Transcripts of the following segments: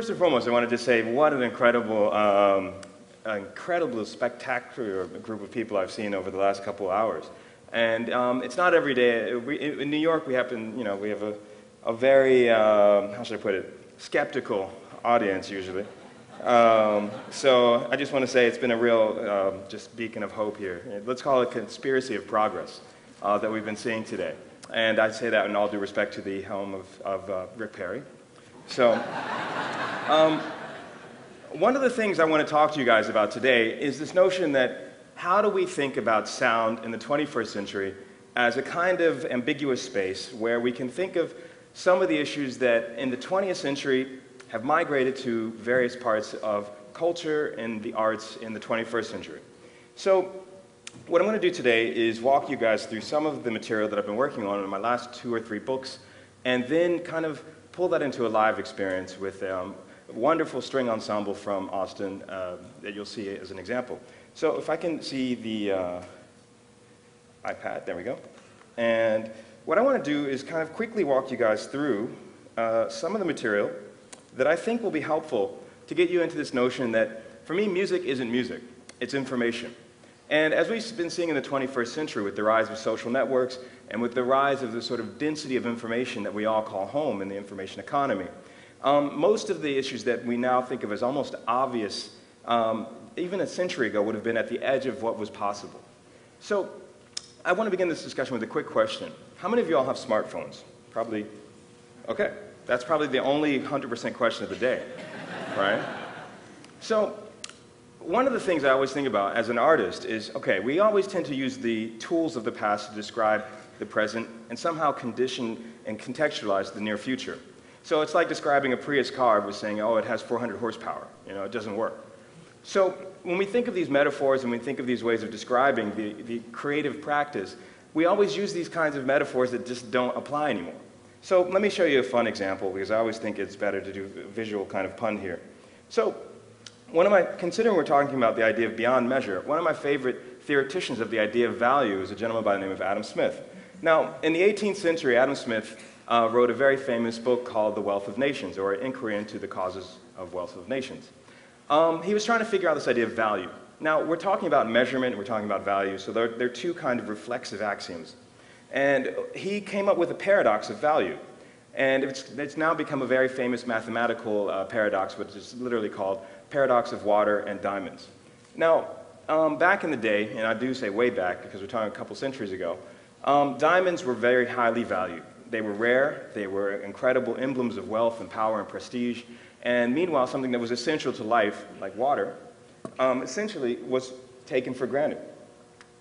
First and foremost, I wanted to say what an incredible, spectacular group of people I've seen over the last couple of hours. And it's not every day. In New York, we have a very, how should I put it, skeptical audience usually. So I just want to say it's been a real just beacon of hope here. Let's call it a conspiracy of progress that we've been seeing today. And I say that in all due respect to the home of Rick Perry. So one of the things I want to talk to you guys about today is this notion that how do we think about sound in the 21st century as a kind of ambiguous space where we can think of some of the issues that in the 20th century have migrated to various parts of culture and the arts in the 21st century. So what I'm going to do today is walk you guys through some of the material that I've been working on in my last 2 or 3 books, and then kind of pull that into a live experience with a wonderful string ensemble from Austin that you'll see as an example. So if I can see the iPad, there we go. And what I want to do is kind of quickly walk you guys through some of the material that I think will be helpful to get you into this notion that, for me, music isn't music, it's information. And as we've been seeing in the 21st century with the rise of social networks and with the rise of the sort of density of information that we all call home in the information economy, most of the issues that we now think of as almost obvious, even a century ago, would have been at the edge of what was possible. So I want to begin this discussion with a quick question. How many of you all have smartphones? Probably, okay. That's probably the only 100% question of the day, right? So one of the things I always think about as an artist is, okay, we always tend to use the tools of the past to describe the present and somehow condition and contextualize the near future. So it's like describing a Prius car with saying, oh, it has 400 horsepower. You know, it doesn't work. So when we think of these metaphors and we think of these ways of describing the creative practice, we always use these kinds of metaphors that just don't apply anymore. So let me show you a fun example, because I always think it's better to do a visual kind of pun here. So considering we're talking about the idea of beyond measure, one of my favorite theoreticians of the idea of value is a gentleman by the name of Adam Smith. Now, in the 18th century, Adam Smith wrote a very famous book called The Wealth of Nations, or An Inquiry into the Causes of Wealth of Nations. He was trying to figure out this idea of value. Now, we're talking about measurement, we're talking about value, so they're two kind of reflexive axioms. And he came up with a paradox of value. And it's now become a very famous mathematical paradox, which is literally called paradox of water and diamonds. Now, back in the day, and I do say way back because we're talking a couple centuries ago, diamonds were very highly valued. They were rare, they were incredible emblems of wealth and power and prestige, and meanwhile, something that was essential to life, like water, essentially was taken for granted.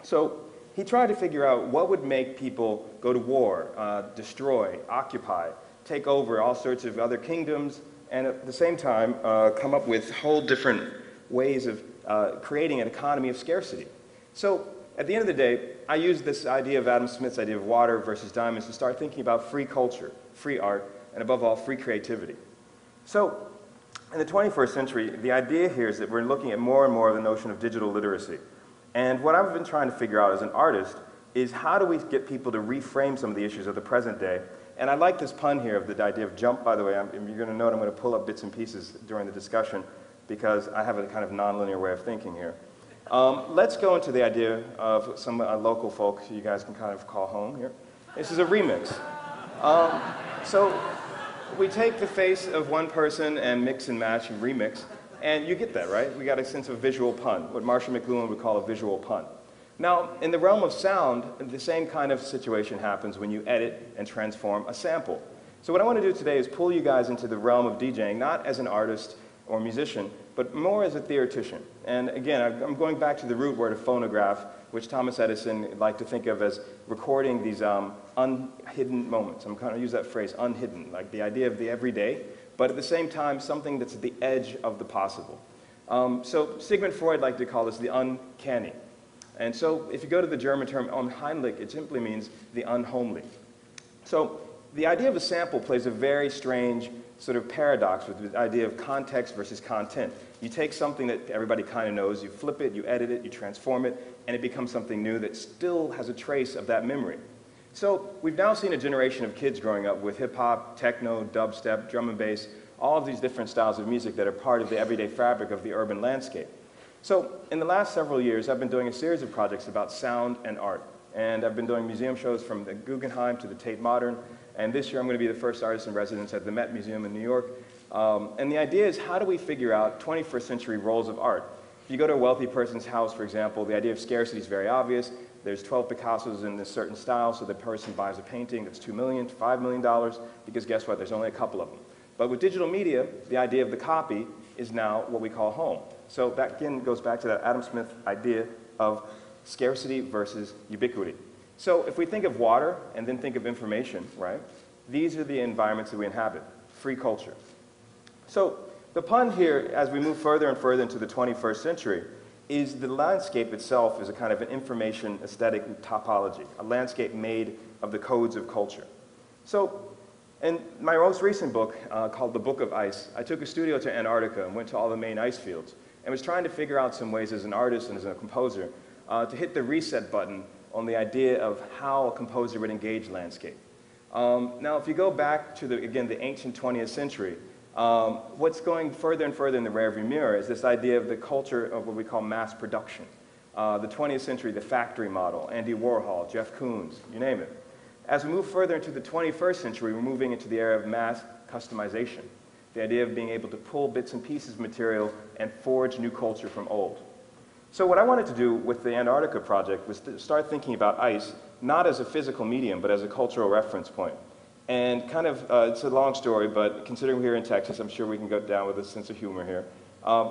So he tried to figure out what would make people go to war, destroy, occupy, take over all sorts of other kingdoms, and at the same time come up with whole different ways of creating an economy of scarcity. So at the end of the day, I used this idea of Adam Smith's idea of water versus diamonds to start thinking about free culture, free art, and above all, free creativity. So in the 21st century, the idea here is that we're looking at more and more of the notion of digital literacy. And what I've been trying to figure out as an artist is how do we get people to reframe some of the issues of the present day. And I like this pun here of the idea of jump, by the way. You're going to note I'm going to pull up bits and pieces during the discussion because I have a kind of nonlinear way of thinking here. Let's go into the idea of some local folk you guys can kind of call home here. This is a remix. So we take the face of one person and mix and match and remix. And you get that, right? We got a sense of visual pun, what Marshall McLuhan would call a visual pun. Now, in the realm of sound, the same kind of situation happens when you edit and transform a sample. So what I want to do today is pull you guys into the realm of DJing, not as an artist or musician, but more as a theoretician. And again, I'm going back to the root word of phonograph, which Thomas Edison liked to think of as recording these unhidden moments. I'm going to use that phrase, unhidden, like the idea of the everyday, but at the same time, something that's at the edge of the possible. So Sigmund Freud liked to call this the uncanny. And so if you go to the German term unheimlich, it simply means the unhomely. So the idea of a sample plays a very strange sort of paradox with the idea of context versus content. You take something that everybody kind of knows, you flip it, you edit it, you transform it, and it becomes something new that still has a trace of that memory. So we've now seen a generation of kids growing up with hip-hop, techno, dubstep, drum and bass, all of these different styles of music that are part of the everyday fabric of the urban landscape. So in the last several years, I've been doing a series of projects about sound and art. And I've been doing museum shows from the Guggenheim to the Tate Modern. And this year, I'm going to be the first artist in residence at the Met Museum in New York. And the idea is, how do we figure out 21st century roles of art? If you go to a wealthy person's house, for example, the idea of scarcity is very obvious. There's 12 Picassos in this certain style, so the person buys a painting that's $2 million, $5 million, because guess what? There's only a couple of them. But with digital media, the idea of the copy is now what we call home. So that again goes back to that Adam Smith idea of scarcity versus ubiquity. So if we think of water and then think of information, right? These are the environments that we inhabit, free culture. So the pun here, as we move further and further into the 21st century, is the landscape itself is a kind of an information aesthetic topology, a landscape made of the codes of culture. So in my most recent book, called The Book of Ice, I took a studio to Antarctica and went to all the main ice fields and was trying to figure out some ways as an artist and as a composer to hit the reset button on the idea of how a composer would engage landscape. Now, if you go back to, again, the ancient 20th century, what's going further and further in the rearview mirror is this idea of the culture of what we call mass production. The 20th century, the factory model, Andy Warhol, Jeff Koons, you name it. As we move further into the 21st century, we're moving into the era of mass customization, the idea of being able to pull bits and pieces of material and forge new culture from old. So what I wanted to do with the Antarctica project was to start thinking about ice, not as a physical medium, but as a cultural reference point. And kind of, it's a long story, but considering we're here in Texas, I'm sure we can go down with a sense of humor here.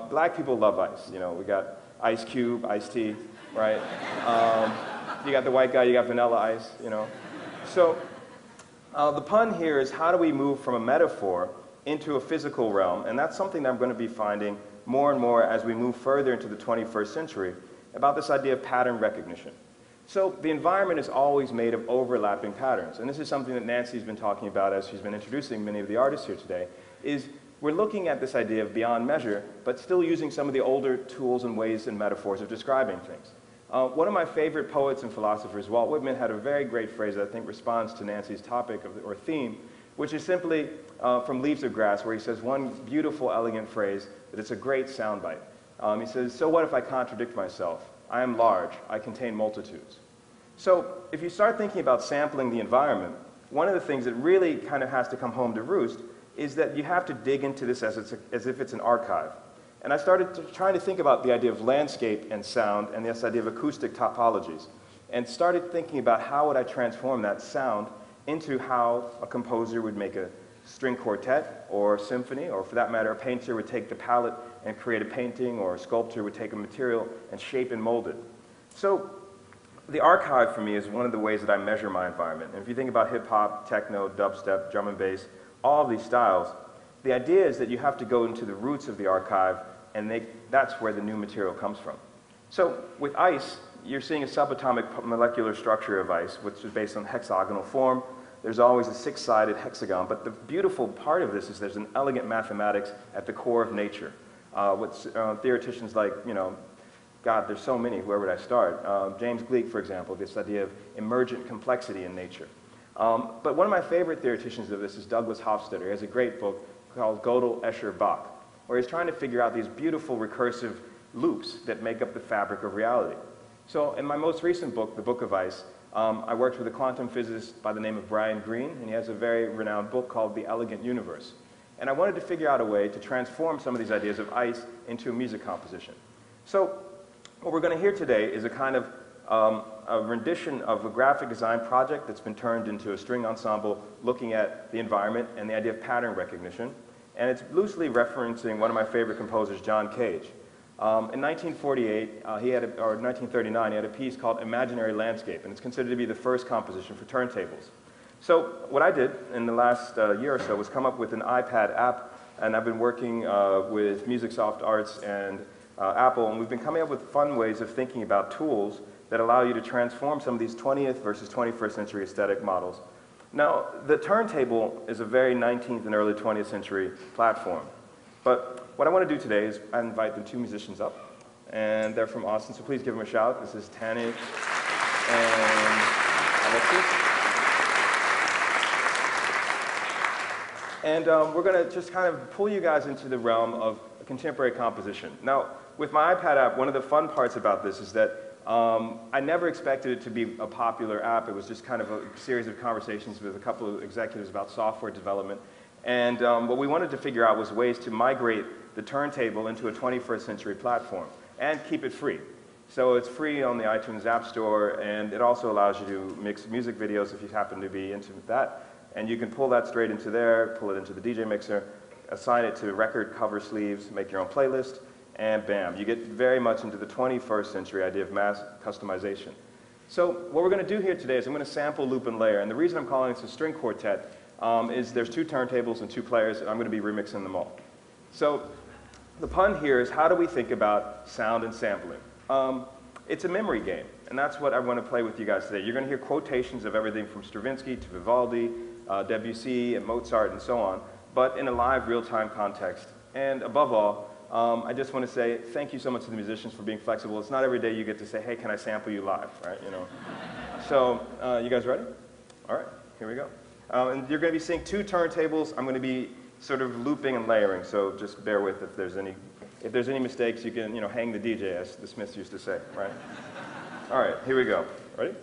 Black people love ice. You know, we got Ice Cube, iced tea, right? You got the white guy, you got Vanilla Ice, you know. So the pun here is, how do we move from a metaphor into a physical realm? And that's something that I'm going to be finding more and more as we move further into the 21st century, about this idea of pattern recognition. So the environment is always made of overlapping patterns. And this is something that Nancy's been talking about as she's been introducing many of the artists here today, is we're looking at this idea of beyond measure, but still using some of the older tools and ways and metaphors of describing things. One of my favorite poets and philosophers, Walt Whitman, had a very great phrase that I think responds to Nancy's topic or theme, which is simply from Leaves of Grass, where he says one beautiful, elegant phrase that it's a great soundbite. He says, "So what if I contradict myself? I am large, I contain multitudes." So if you start thinking about sampling the environment, one of the things that really kind of has to come home to roost is that you have to dig into this as if it's an archive. And I started trying to think about the idea of landscape and sound and this idea of acoustic topologies, and started thinking about how would I transform that sound into how a composer would make a string quartet or symphony, or for that matter, a painter would take the palette and create a painting, or a sculptor would take a material and shape and mold it. So the archive for me is one of the ways that I measure my environment. And if you think about hip-hop, techno, dubstep, drum and bass, all of these styles, the idea is that you have to go into the roots of the archive, and that's where the new material comes from. So with ice, you're seeing a subatomic molecular structure of ice, which is based on hexagonal form. There's always a six-sided hexagon, but the beautiful part of this is there's an elegant mathematics at the core of nature. With theoreticians like, you know, God, there's so many, where would I start? James Gleick, for example, this idea of emergent complexity in nature. But one of my favorite theoreticians of this is Douglas Hofstadter. He has a great book called Gödel, Escher, Bach, where he's trying to figure out these beautiful recursive loops that make up the fabric of reality. So in my most recent book, The Book of Ice, I worked with a quantum physicist by the name of Brian Greene, and he has a very renowned book called The Elegant Universe. And I wanted to figure out a way to transform some of these ideas of ice into a music composition. So what we're going to hear today is a kind of a rendition of a graphic design project that's been turned into a string ensemble looking at the environment and the idea of pattern recognition. And it's loosely referencing one of my favorite composers, John Cage. In 1948, or 1939, he had a piece called Imaginary Landscape, and it's considered to be the first composition for turntables. So what I did in the last year or so was come up with an iPad app, and I've been working with MusicSoft Arts and Apple, and we've been coming up with fun ways of thinking about tools that allow you to transform some of these 20th versus 21st century aesthetic models. Now, the turntable is a very 19th and early 20th century platform. But what I want to do today is I invite the two musicians up, and they're from Austin, so please give them a shout. This is Tanny and Alexis. And we're going to just kind of pull you guys into the realm of contemporary composition. Now, with my iPad app, one of the fun parts about this is that I never expected it to be a popular app. It was just kind of a series of conversations with a couple of executives about software development. And what we wanted to figure out was ways to migrate the turntable into a 21st century platform and keep it free. So it's free on the iTunes App Store, and it also allows you to mix music videos if you happen to be into that. And you can pull that straight into there, pull it into the DJ mixer, assign it to record cover sleeves, make your own playlist, and bam, you get very much into the 21st century idea of mass customization. So what we're going to do here today is I'm going to sample, loop, and layer. And the reason I'm calling this a string quartet is there's 2 turntables and 2 players, and I'm going to be remixing them all. So the pun here is, how do we think about sound and sampling? It's a memory game, and that's what I want to play with you guys today. You're going to hear quotations of everything from Stravinsky to Vivaldi, Debussy, and Mozart, and so on, but in a live, real-time context. And above all, I just want to say thank you so much to the musicians for being flexible. It's not every day you get to say, hey, can I sample you live, right? You know. So, you guys ready? All right, here we go. And you're going to be seeing 2 turntables. I'm going to be sort of looping and layering, so just bear with if there's any mistakes. You can, hang the DJ, as the Smiths used to say, right? All right, here we go. Ready?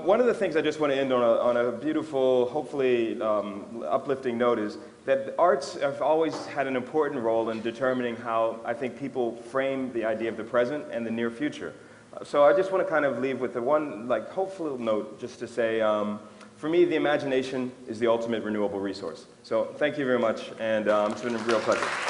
one of the things I just want to end on a beautiful, hopefully uplifting note is that arts have always had an important role in determining how I think people frame the idea of the present and the near future. So I just want to kind of leave with the one, like, hopeful note just to say, for me, the imagination is the ultimate renewable resource. So thank you very much, and it's been a real pleasure.